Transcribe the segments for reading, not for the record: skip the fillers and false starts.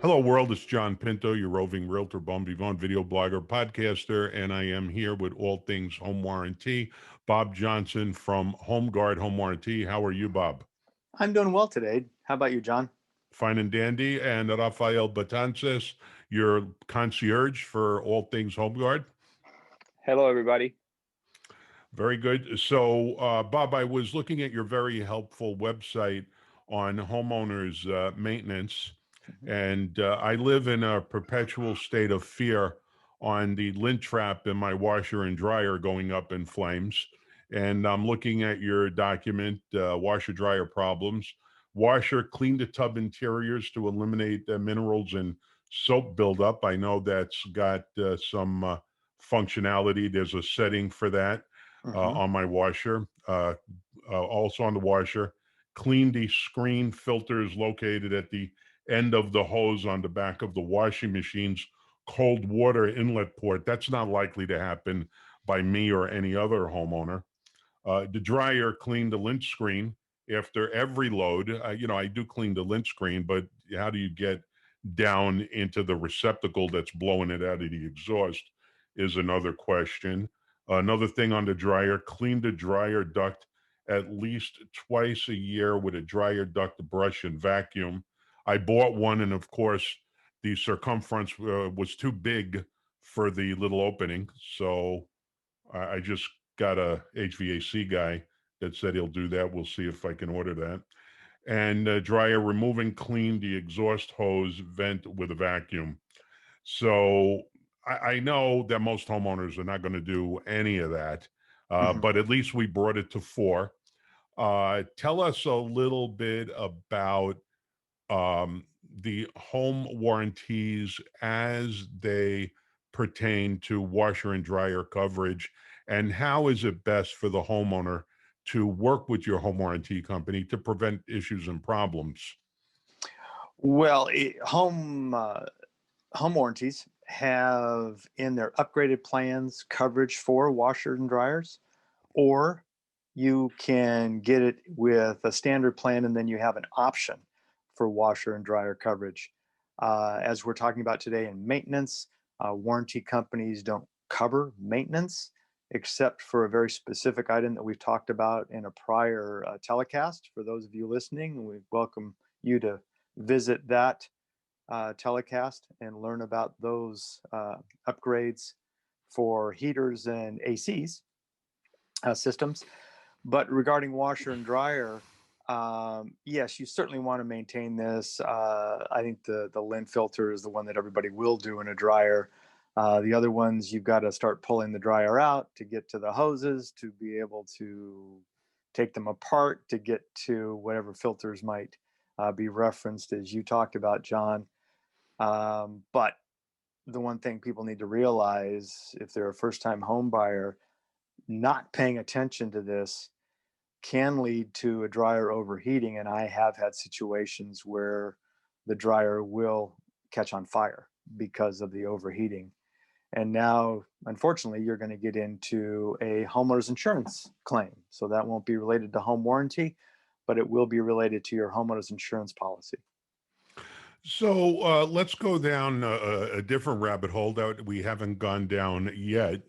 Hello, world. It's John Pinto, your roving realtor, bum vivant, video blogger, podcaster, and I am here with all things home warranty. Bob Johnson from HomeGuard Home Warranty. How are you, Bob? I'm doing well today. How about you, John? Fine and dandy. And Rafael Betances, your concierge for all things HomeGuard. Hello, everybody. Very good. So, Bob, I was looking at your very helpful website on homeowners maintenance, and I live in a perpetual state of fear on the lint trap in my washer and dryer going up in flames. And I'm looking at your document, washer dryer problems. Washer, clean the tub interiors to eliminate the minerals and soap buildup. I know that's got some functionality. There's a setting for that hmm on my washer. Also on the washer, clean the screen filters located at the end of the hose on the back of the washing machine's cold water inlet port. That's not likely to happen by me or any other homeowner. The dryer, clean the lint screen after every load. I do clean the lint screen, but how do you get down into the receptacle that's blowing it out of the exhaust is another question. Another thing on the dryer, clean the dryer duct at least twice a year with a dryer duct brush and vacuum. I bought one, and of course, the circumference was too big for the little opening. So I just got a HVAC guy that said he'll do that. We'll see if I can order that. And dryer, remove and clean the exhaust hose vent with a vacuum. So I know that most homeowners are not going to do any of that, hmm but at least we brought it to four. Tell us a little bit about the home warranties as they pertain to washer and dryer coverage, and how is it best for the homeowner to work with your home warranty company to prevent issues and problems? Well, home warranties have in their upgraded plans coverage for washers and dryers, or you can get it with a standard plan and then you have an option for washer and dryer coverage. As we're talking about today in maintenance, warranty companies don't cover maintenance except for a very specific item that we've talked about in a prior telecast. For those of you listening, we welcome you to visit that telecast and learn about those upgrades for heaters and ACs systems. But regarding washer and dryer, yes, you certainly want to maintain this. I think the lint filter is the one that everybody will do in a dryer. The other ones, you've got to start pulling the dryer out to get to the hoses, to be able to take them apart, to get to whatever filters might be referenced as you talked about, John. But the one thing people need to realize if they're a first-time home buyer, not paying attention to this can lead to a dryer overheating. And I have had situations where the dryer will catch on fire because of the overheating. And now, unfortunately, you're going to get into a homeowner's insurance claim. So that won't be related to home warranty, but it will be related to your homeowner's insurance policy. So let's go down a different rabbit hole that we haven't gone down yet.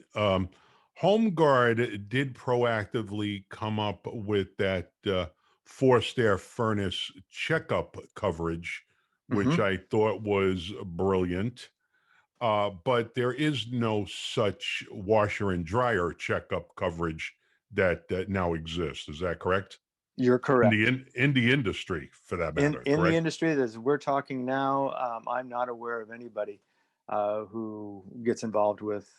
HomeGuard did proactively come up with that forced air furnace checkup coverage, which hmm I thought was brilliant. But there is no such washer and dryer checkup coverage that now exists. Is that correct? You're correct. In the industry, for that in matter, in the correct? industry as we're talking now, I'm not aware of anybody who gets involved with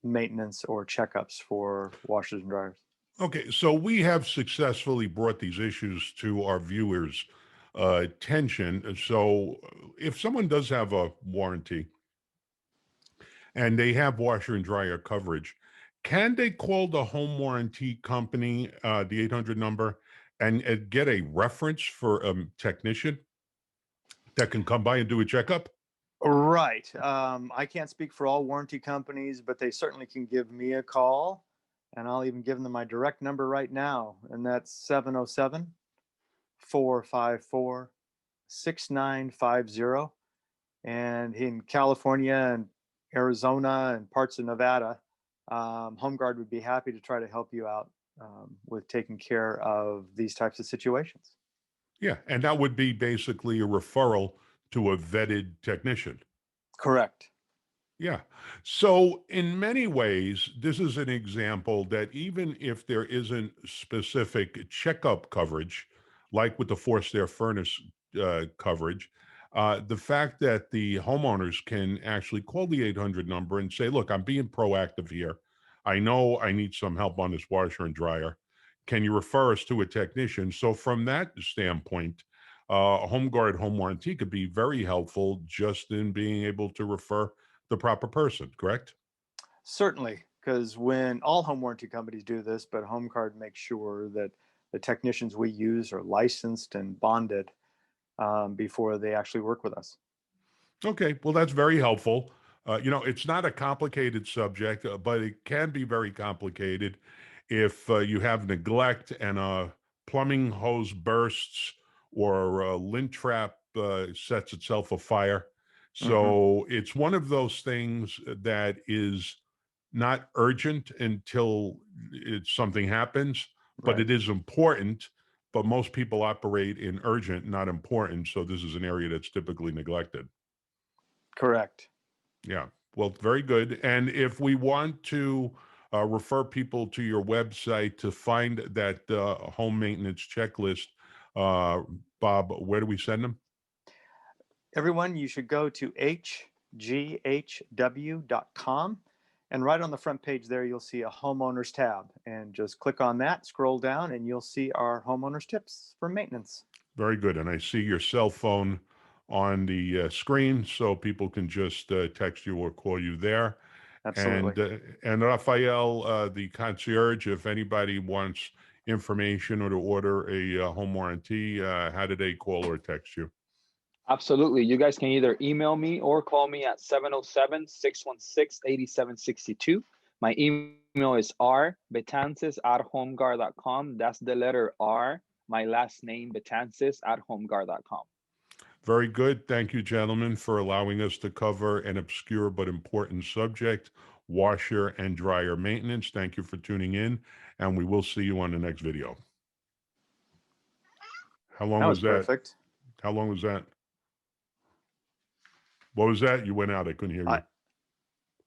maintenance or checkups for washers and dryers. Okay, so we have successfully brought these issues to our viewers' attention. So if someone does have a warranty and they have washer and dryer coverage, can they call the home warranty company, the 800 number, and get a reference for a technician that can come by and do a checkup? Right. I can't speak for all warranty companies, but they certainly can give me a call, and I'll even give them my direct number right now, and that's 707 454 6950. And in California and Arizona and parts of Nevada, HomeGuard would be happy to try to help you out with taking care of these types of situations. Yeah, and that would be basically a referral to a vetted technician. Correct. Yeah. So, in many ways, this is an example that even if there isn't specific checkup coverage, like with the forced air furnace coverage, the fact that the homeowners can actually call the 800 number and say, look, I'm being proactive here. I know I need some help on this washer and dryer. Can you refer us to a technician? So, from that standpoint, HomeGuard Home Warranty could be very helpful just in being able to refer the proper person, correct? Certainly, because when all home warranty companies do this, but HomeGuard makes sure that the technicians we use are licensed and bonded before they actually work with us. Okay, well, that's very helpful. It's not a complicated subject, but it can be very complicated if you have neglect and a plumbing hose bursts or a lint trap sets itself afire. Mhm. So it's one of those things that is not urgent until something happens, but Right. it is important. But most people operate in urgent, not important. So this is an area that's typically neglected. Correct. Yeah. Well, very good. And if we want to refer people to your website to find that home maintenance checklist, uh, Bob, where do we send them? Everyone, you should go to hghw.com. And right on the front page there, you'll see a homeowners tab. And just click on that, scroll down, and you'll see our homeowners tips for maintenance. Very good. And I see your cell phone on the screen, so people can just text you or call you there. Absolutely. And Rafael, the concierge, if anybody wants information or to order a home warranty, how do they call or text you? Absolutely. You guys can either email me or call me at 707-616-8762. My email is rbetances@homeguard.com. That's the letter R, my last name, betances@homeguard.com. Very good. Thank you, gentlemen, for allowing us to cover an obscure but important subject, washer and dryer maintenance. Thank you for tuning in, and we will see you on the next video. How long That was was that? perfect. How long was that? What was that? You went out. I couldn't hear you.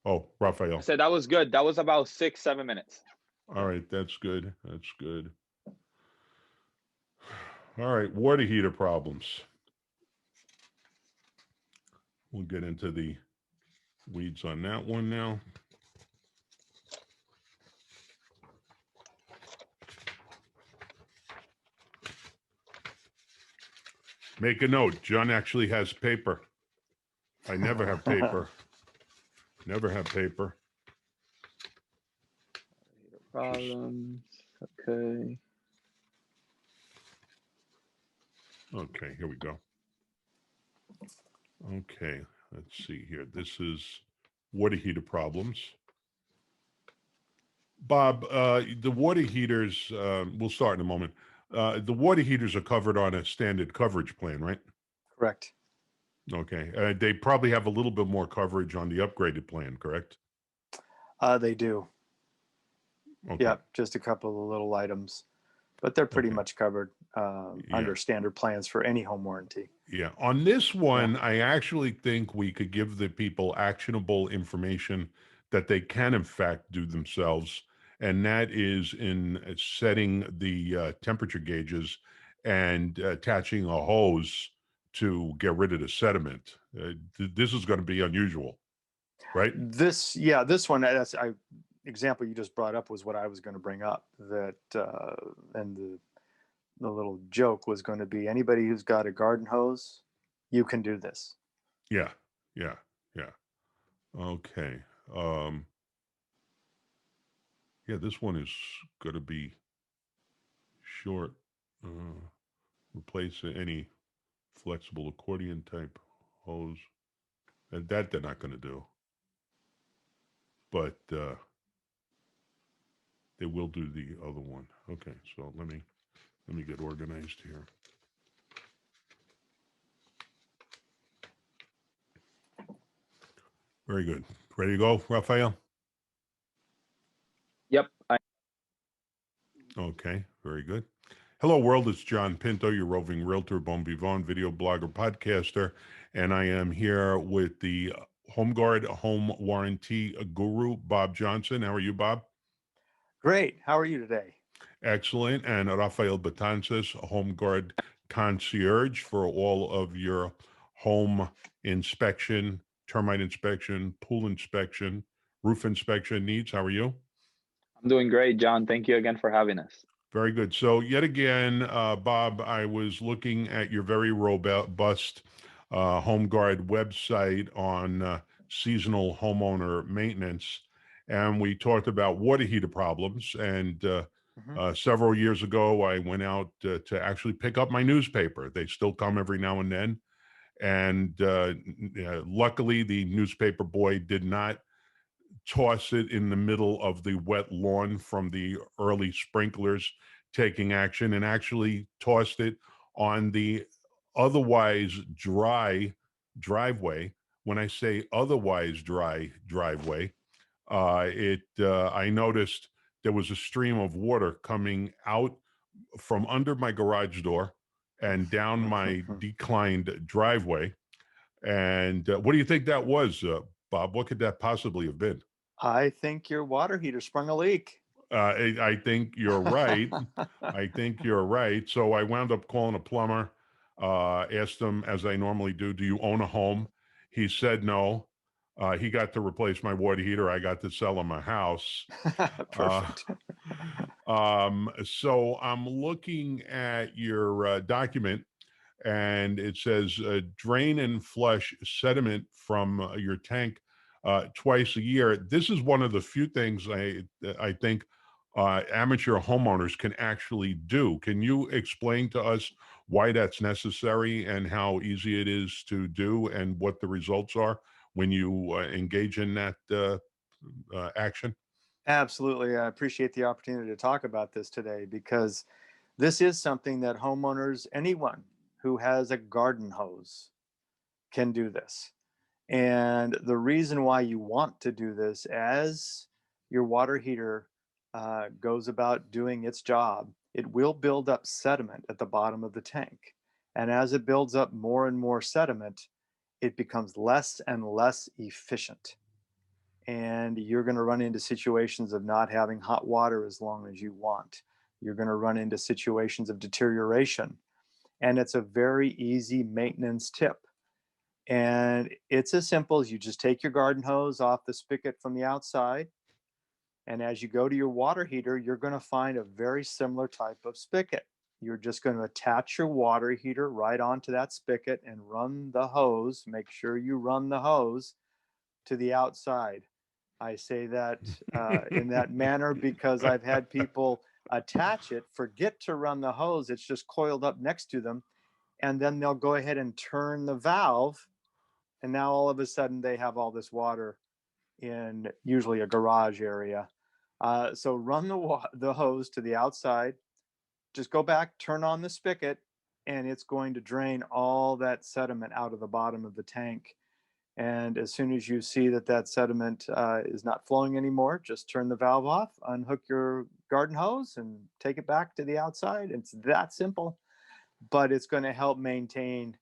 Oh, I Rafael. said that was good. That was about 6-7 minutes. All right. That's good. That's good. All right. Water heater problems. We'll get into the weeds on that one now. Make a note. John actually has paper. I never have paper. Never have paper. Problems. Okay. Okay, here we go. Okay, let's see here. This is water heater problems. Bob, the water heaters, we'll start in a moment. The water heaters are covered on a standard coverage plan, right? Correct. Okay. They probably have a little bit more coverage on the upgraded plan, correct? They do. Okay. Yeah, just a couple of little items, but they're pretty Okay. much covered under standard plans for any home warranty. Yeah. On this one, I actually think we could give the people actionable information that they can, in fact, do themselves. And that is in setting the temperature gauges and attaching a hose to get rid of the sediment. This is going to be unusual, right? This one, example you just brought up was what I was going to bring up. That and the little joke was going to be anybody who's got a garden hose, you can do this. Yeah. Yeah. Yeah. Okay. Yeah, this one is going to be short. Replace any flexible accordion type hose. And that they're not going to do. But they will do the other one. Okay, so let me get organized here. Very good. Ready to go, Rafael? Yep. Okay, very good. Hello, world. It's John Pinto, your roving realtor, bon vivant, video blogger, podcaster, and I am here with the HomeGuard home warranty guru, Bob Johnson. How are you, Bob? Great. How are you today? Excellent. And Rafael Betances, HomeGuard concierge for all of your home inspection, termite inspection, pool inspection, roof inspection needs. How are you? I'm doing great, John. Thank you again for having us. Very good. So yet again, Bob, I was looking at your very robust HomeGuard website on seasonal homeowner maintenance, and we talked about water heater problems. And Mhm. several years ago, I went out to actually pick up my newspaper. They still come every now and then. And luckily, the newspaper boy did not toss it in the middle of the wet lawn from the early sprinklers taking action, and actually tossed it on the otherwise dry driveway. When I say otherwise dry driveway, I noticed there was a stream of water coming out from under my garage door and down my declined driveway. And what do you think that was, Bob? What could that possibly have been? I think your water heater sprung a leak. I think you're right. I think you're right. So I wound up calling a plumber, asked him, as I normally do you own a home? He said no. He got to replace my water heater. I got to sell him a house. Uh, Perfect. so I'm looking at your document, and it says drain and flush sediment from your tank twice a year. This is one of the few things I think amateur homeowners can actually do. Can you explain to us why that's necessary and how easy it is to do and what the results are when you engage in that action? Absolutely. I appreciate the opportunity to talk about this today because this is something that homeowners, anyone who has a garden hose, can do this. And the reason why you want to do this as your water heater goes about doing its job, it will build up sediment at the bottom of the tank. And as it builds up more and more sediment, it becomes less and less efficient. And you're going to run into situations of not having hot water as long as you want. You're going to run into situations of deterioration. And it's a very easy maintenance tip. And it's as simple as you just take your garden hose off the spigot from the outside. And as you go to your water heater, you're going to find a very similar type of spigot. You're just going to attach your water heater right onto that spigot and run the hose. Make sure you run the hose to the outside. I say that in that manner because I've had people attach it, forget to run the hose. It's just coiled up next to them. And then they'll go ahead and turn the valve, and now all of a sudden they have all this water in usually a garage area. So run the hose to the outside, just go back, turn on the spigot, and it's going to drain all that sediment out of the bottom of the tank. And as soon as you see that that sediment is not flowing anymore, just turn the valve off, unhook your garden hose, and take it back to the outside. It's that simple, but it's going to help maintain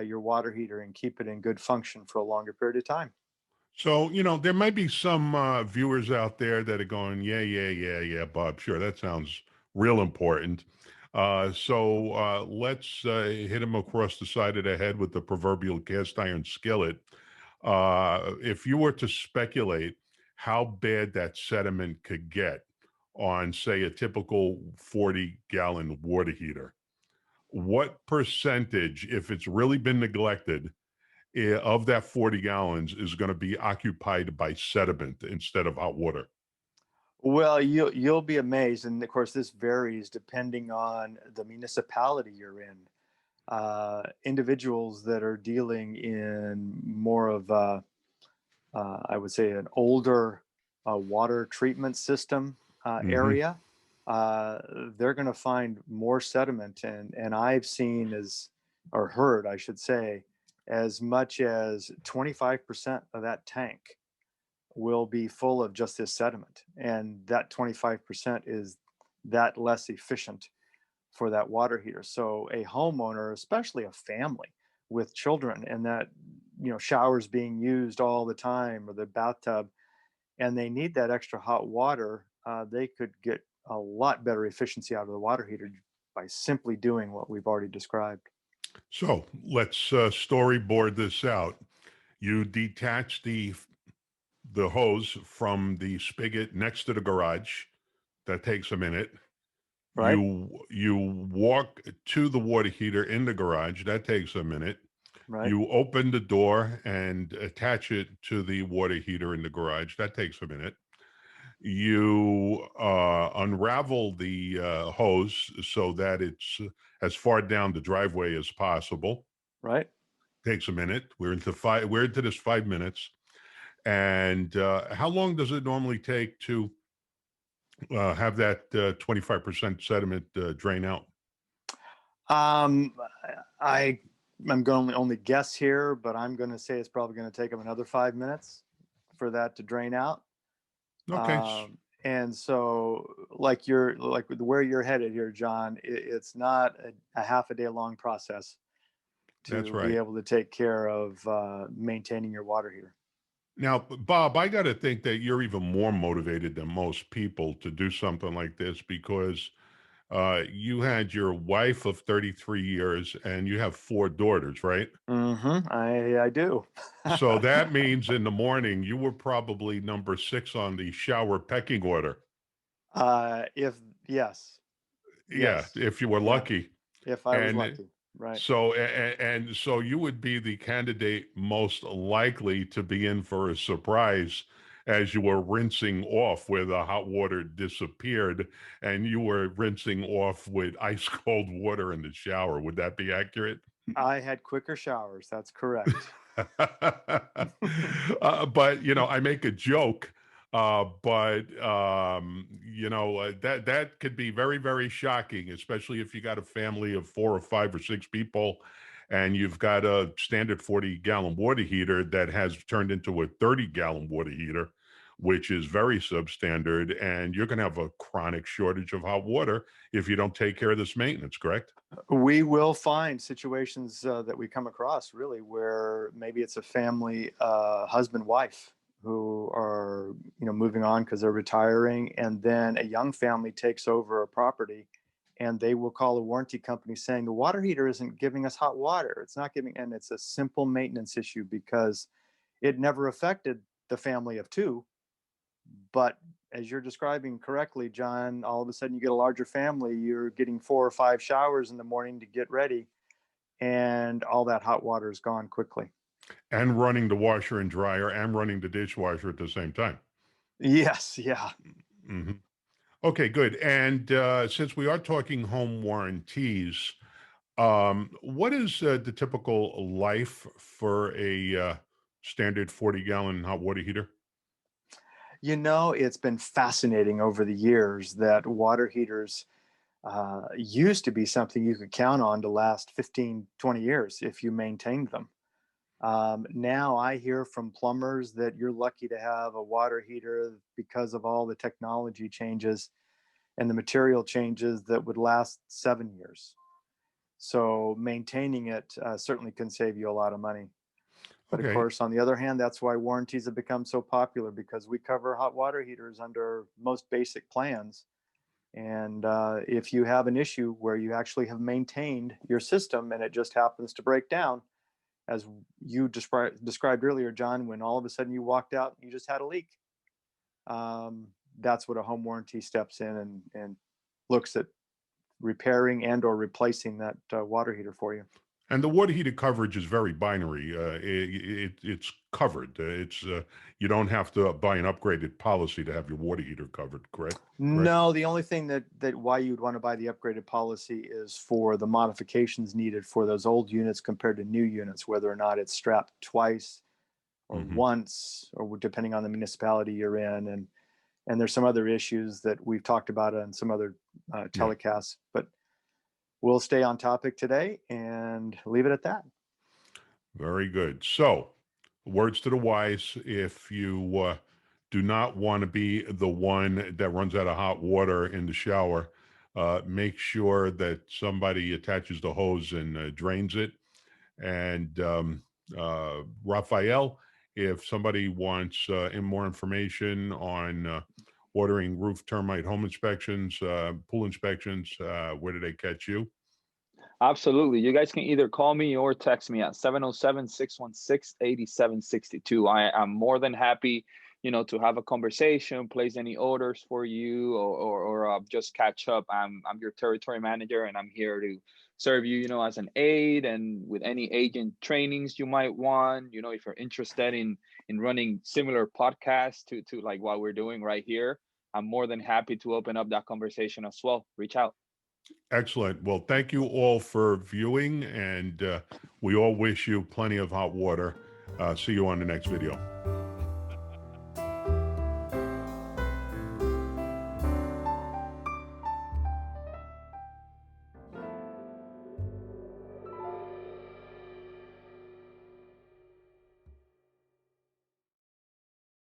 your water heater and keep it in good function for a longer period of time. So, there might be some viewers out there that are going, yeah, Bob, sure, that sounds real important. So let's hit him across the side of the head with the proverbial cast iron skillet. If you were to speculate how bad that sediment could get on, say, a typical 40-gallon water heater, what percentage, if it's really been neglected, of that 40 gallons is going to be occupied by sediment instead of hot water? Well, you'll be amazed, and of course, this varies depending on the municipality you're in. Individuals that are dealing in more of, I would say, an older water treatment system Hmm. area, they're going to find more sediment, and I've seen or heard, I should say, as much as 25% of that tank will be full of just this sediment. And that 25% is that less efficient for that water heater. So a homeowner, especially a family with children, and that, showers being used all the time, or the bathtub, and they need that extra hot water, they could get a lot better efficiency out of the water heater by simply doing what we've already described. So let's storyboard this out. You detach the hose from the spigot next to the garage. That takes a minute. Right? You walk to the water heater in the garage. That takes a minute. Right? You open the door and attach it to the water heater in the garage. That takes a minute. You unravel the hose so that it's as far down the driveway as possible. Right? Takes a minute. We're into this 5 minutes. And how long does it normally take to have that 25% sediment drain out? Um, I I'm going to only guess here, but I'm going to say it's probably going to take them another 5 minutes for that to drain out. Okay. And so, like where you're headed here, John, it's not a half a day long process That's to be right. able to take care of maintaining your water heater. Now, Bob, I got to think that you're even more motivated than most people to do something like this because you had your wife of 33 years and you have 4 daughters, right? Mm-hmm. I do. So that means in the morning you were probably number 6 on the shower pecking order. If yes, Yeah, yes, if you were yeah, lucky. if I was And lucky, right? so and so you would be the candidate most likely to be in for a surprise as you were rinsing off where the hot water disappeared and you were rinsing off with ice cold water in the shower. Would that be accurate? I had quicker showers. That's correct. But I make a joke, but that could be very, very shocking, especially if you got a family of 4 or 5 or 6 people, and you've got a standard 40-gallon water heater that has turned into a 30-gallon water heater, which is very substandard, and you're going to have a chronic shortage of hot water if you don't take care of this maintenance. Correct? We will find situations that we come across really where maybe it's a family, husband, wife, who are moving on because they're retiring, and then a young family takes over a property, and they will call a warranty company saying the water heater isn't giving us hot water. It's not giving, and it's a simple maintenance issue because it never affected the family of 2. But as you're describing correctly, John, all of a sudden you get a larger family, you're getting 4 or 5 showers in the morning to get ready, and all that hot water is gone quickly. And running the washer and dryer and running the dishwasher at the same time. Yes, yeah. Hmm. Okay, good. And since we are talking home warranties, what is the typical life for a standard 40-gallon hot water heater? It's been fascinating over the years that water heaters used to be something you could count on to last 15, 20 years if you maintained them. Now I hear from plumbers that you're lucky to have a water heater because of all the technology changes and the material changes that would last 7 years. So maintaining it certainly can save you a lot of money. But of Okay. course, on the other hand, that's why warranties have become so popular because we cover hot water heaters under most basic plans. And if you have an issue where you actually have maintained your system and it just happens to break down, as you described earlier, John, when all of a sudden you walked out and you just had a leak, that's what a home warranty steps in and looks at repairing and or replacing that water heater for you. And the water heater coverage is very binary. It's covered. It's you don't have to buy an upgraded policy to have your water heater covered. Correct? Correct. No, the only thing that why you'd want to buy the upgraded policy is for the modifications needed for those old units compared to new units, whether or not it's strapped twice or Hmm. once, or depending on the municipality you're in. And there's some other issues that we've talked about on some other Yeah. telecasts, but we'll stay on topic today and leave it at that. Very good. So, words to the wise: if you do not want to be the one that runs out of hot water in the shower, make sure that somebody attaches the hose and drains it. And Rafael, if somebody wants more information on ordering roof termite home inspections, pool inspections, where do they catch you? Absolutely. You guys can either call me or text me at 707-616-8762. I am more than happy, to have a conversation, place any orders for you, or just catch up. I'm your territory manager, and I'm here to serve you, as an aide, and with any agent trainings you might want. If you're interested in running similar podcasts to like what we're doing right here, I'm more than happy to open up that conversation as well. Reach out. Excellent. Well, thank you all for viewing, and we all wish you plenty of hot water. See you on the next video.